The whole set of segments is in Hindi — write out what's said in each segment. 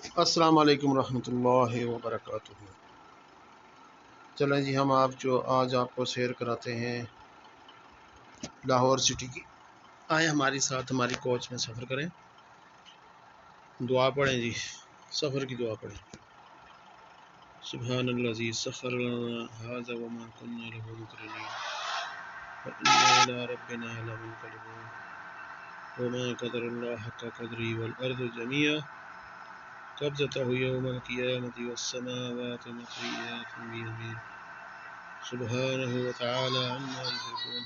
अस्सलाम वालेकुम रहमतुल्लाहि व बरकातुहू। चलें जी, हम आज आपको शेयर कराते हैं लाहौर सिटी की। आए हमारे साथ हमारी कोच में सफ़र करें। दुआ पढ़ें जी, सफ़र की दुआ पढ़ें। सुब्हानल्लज़ी सख़्ख़र लना हाज़ा व मा कुन्ना लहू मुक़रिनीन व इन्ना इला रब्बिना लमुनक़लिबून व मा क़दरुल्लाह हक़्क़ क़द्रिही वल अर्ज़ु जमीअन क़ब्ज़तहू यौमल क़ियामति वस्समावातु मत्विय्यातुन बियमीनिही सुब्हानहू व तआला अम्मा युश्रिकून।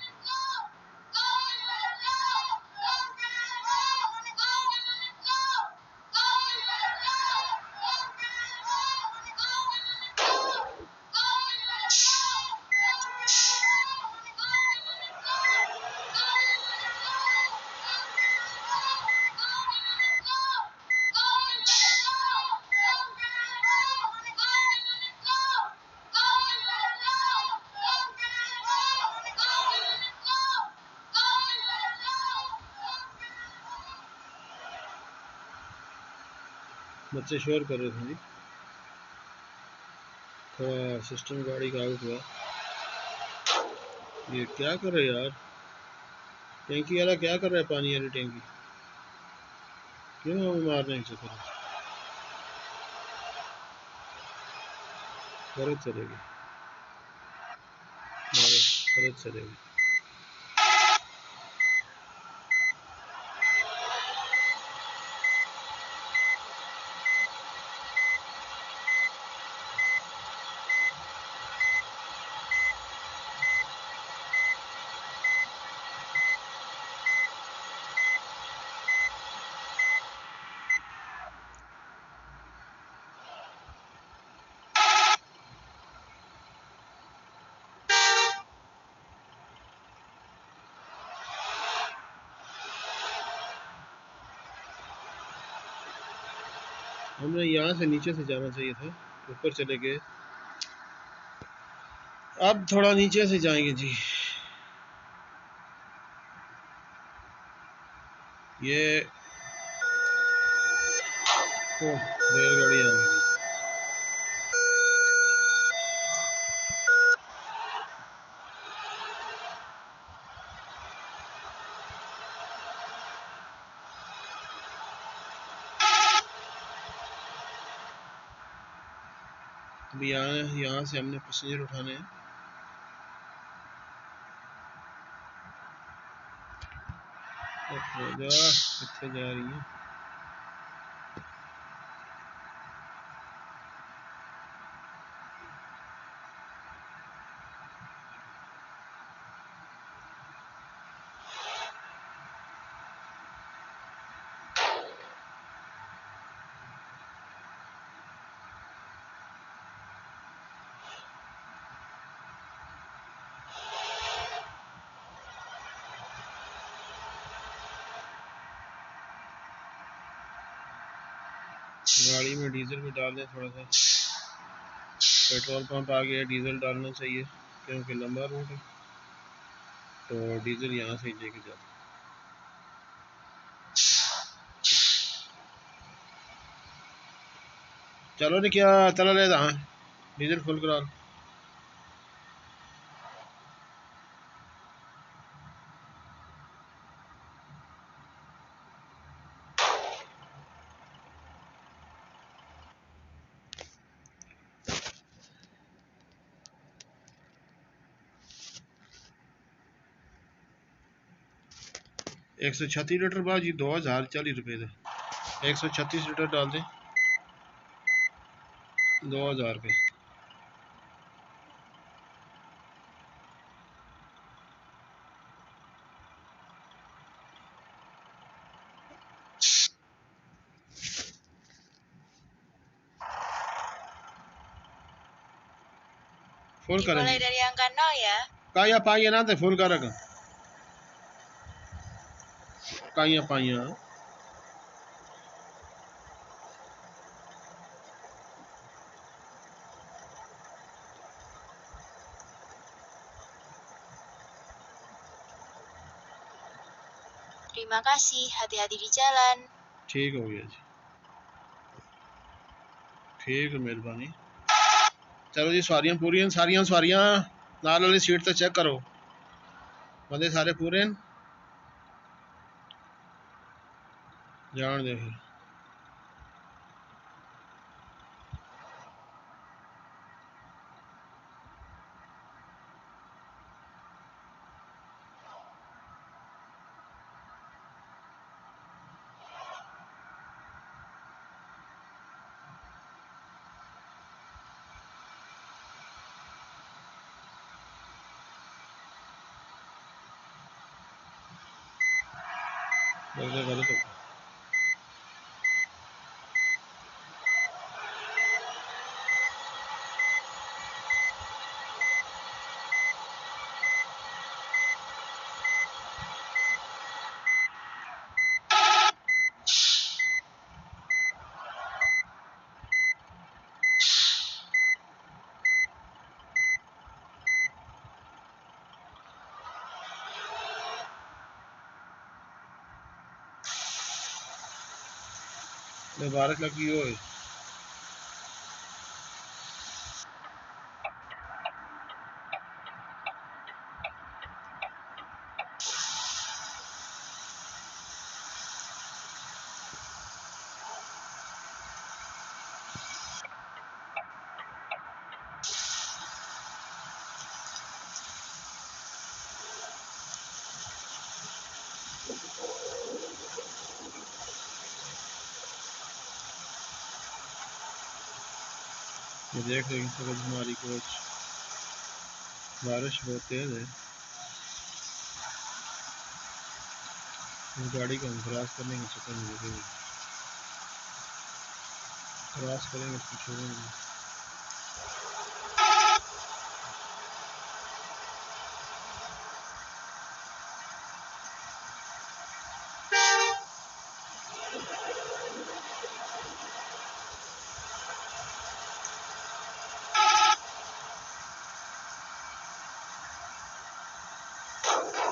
बच्चे शोर कर रहे थे जी, थोड़ा सिस्टम गाड़ी का आउट हुआ। ये क्या कर रहे यार, टैंकी वाला क्या कर रहा है? पानी वाली टैंकी क्यों हम मारने से फर्ज चलेगी, फर्ज चलेगी। हमने यहाँ से नीचे से जाना चाहिए था, ऊपर चले गए। अब थोड़ा नीचे से जाएंगे जी। ये रेलगाड़ी आ गई। अभी यहाँ से हमने पैसेंजर उठाने हैं। कितने जा रही है? गाड़ी में डीजल भी डाल दें थोड़ा सा। पेट्रोल पंप आ गया, डीजल डालना चाहिए क्योंकि लंबा रूट है, तो डीजल यहाँ से ही लेके जाते। चलो नहीं क्या चला ले डीजल फुल करा। ₹136 बाजी 2040 का 136 लीटर डाल दें, 2000 के। Full keren. Dimulai dari angka 0 ya. Kaya paya nanti full keren. Kaya paya. Terima kasih, hati-hati di jalan. ठीक हो गया जी। ठीक है, मेहरबानी। चलो जी, सवारियां पूरी हैं, सारियां सवारियां नाल वाली सीट तो चेक करो, बंदे सारे पूरे हैं, जान दे फिर। गलत हो मुबारक लगी हो। ये देख रहे हैं हमारी कोच, बारिश बहुत तेज है, इस गाड़ी को हम क्रॉस करने के चक्कर में लगेंगे, क्रॉस करेंगे उसको छोड़ेंगे।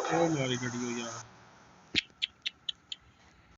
वो हमारी गाड़ी हो यार।